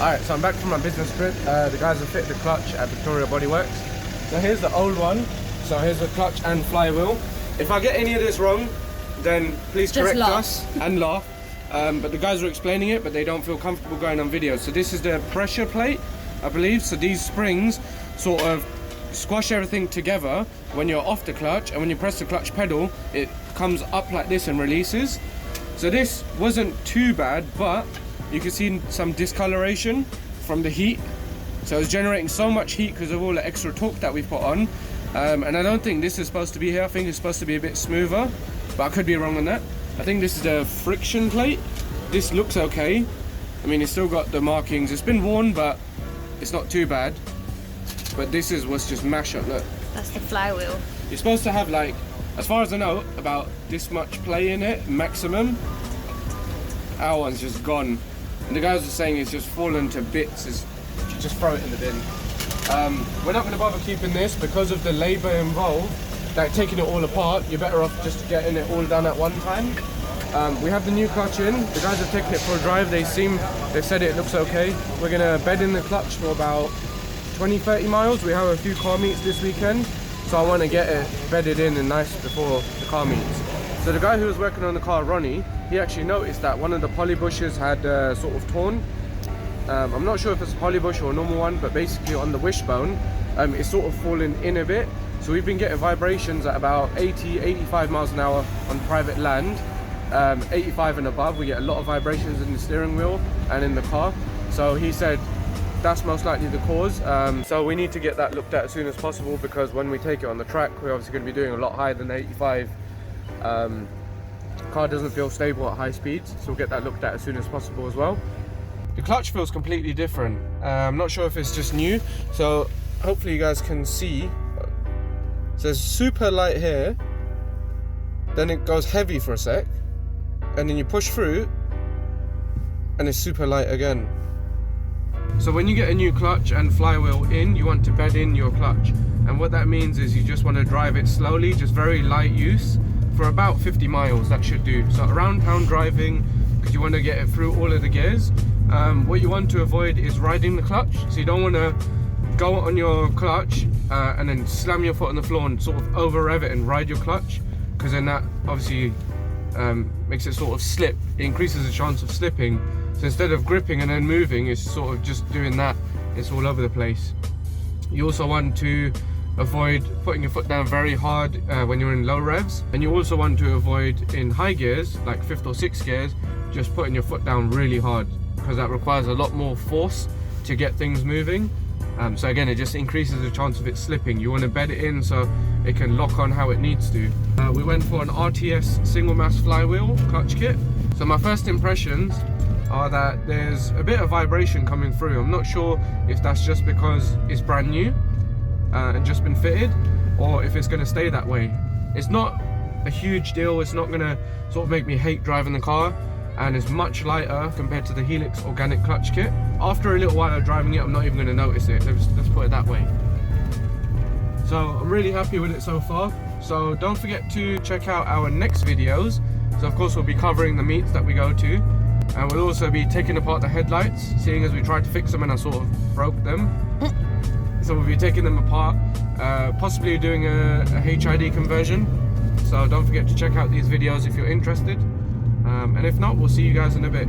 Alright, so I'm back from my business trip. The guys have fit the clutch at Victoria Bodyworks. So here's the old one. So here's the clutch and flywheel. If I get any of this wrong, then please correct us and laugh. But the guys are explaining it, but they don't feel comfortable going on video. So this is the pressure plate, I believe. So these springs sort of squash everything together when you're off the clutch, and when you press the clutch pedal, it comes up like this and releases. So this wasn't too bad, but you can see some discoloration from the heat. So it's generating so much heat because of all the extra torque that we put on. And I don't think this is supposed to be here. I think it's supposed to be a bit smoother, but I could be wrong on that. I think this is the friction plate. This looks okay. I mean, it's still got the markings. It's been worn, but it's not too bad. But this is what's just mash up, look. That's the flywheel. You're supposed to have, like, as far as I know, about this much play in it, maximum. Our one's just gone. And the guys are saying it's just fallen to bits. Just throw it in the bin. We're not going to bother keeping this because of the labour involved. Like taking it all apart, you're better off just getting it all done at one time. We have the new clutch in. The guys have taken it for a drive. They've said it looks okay. We're going to bed in the clutch for about 20-30 miles. We have a few car meets this weekend, so I want to get it bedded in and nice before the car meets. So the guy who was working on the car, Ronnie, he actually noticed that one of the poly bushes had sort of torn. I'm not sure if it's a poly bush or a normal one, but basically on the wishbone, it's sort of fallen in a bit. So we've been getting vibrations at about 80-85 miles an hour on private land. 85 and above, we get a lot of vibrations in the steering wheel and in the car. So he said that's most likely the cause. So we need to get that looked at as soon as possible, because when we take it on the track, we're obviously going to be doing a lot higher than 85. Car doesn't feel stable at high speeds, so we'll get that looked at as soon as possible as well. The clutch feels completely different. I'm not sure if it's just new, so hopefully you guys can see. So it's super light here, then it goes heavy for a sec, and then you push through and it's super light again. So when you get a new clutch and flywheel in, you want to bed in your clutch, and what that means is you just want to drive it slowly, just very light use for about 50 miles. That should do. So around town driving, because you want to get it through all of the gears. What you want to avoid is riding the clutch. So you don't want to go on your clutch and then slam your foot on the floor and sort of over rev it and ride your clutch, because then that obviously makes it sort of slip. It increases the chance of slipping. So instead of gripping and then moving, it's sort of just doing that. It's all over the place. You also want to avoid putting your foot down very hard when you're in low revs, and you also want to avoid in high gears, like 5th or 6th gears, just putting your foot down really hard, because that requires a lot more force to get things moving. So again, it just increases the chance of it slipping. You want to bed it in so it can lock on how it needs to. We went for an RTS single mass flywheel clutch kit. So my first impressions are that there's a bit of vibration coming through. I'm not sure if that's just because it's brand new and just been fitted, or if it's going to stay that way. It's not a huge deal. It's not going to sort of make me hate driving the car, and it's much lighter compared to the Helix organic clutch kit. After a little while of driving it, I'm not even going to notice it. Let's put it that way. So I'm really happy with it so far. So don't forget to check out our next videos. So of course we'll be covering the meets that we go to, and we'll also be taking apart the headlights, seeing as we tried to fix them and I sort of broke them. So we'll be taking them apart, possibly doing a HID conversion. So don't forget to check out these videos if you're interested. And if not, we'll see you guys in a bit.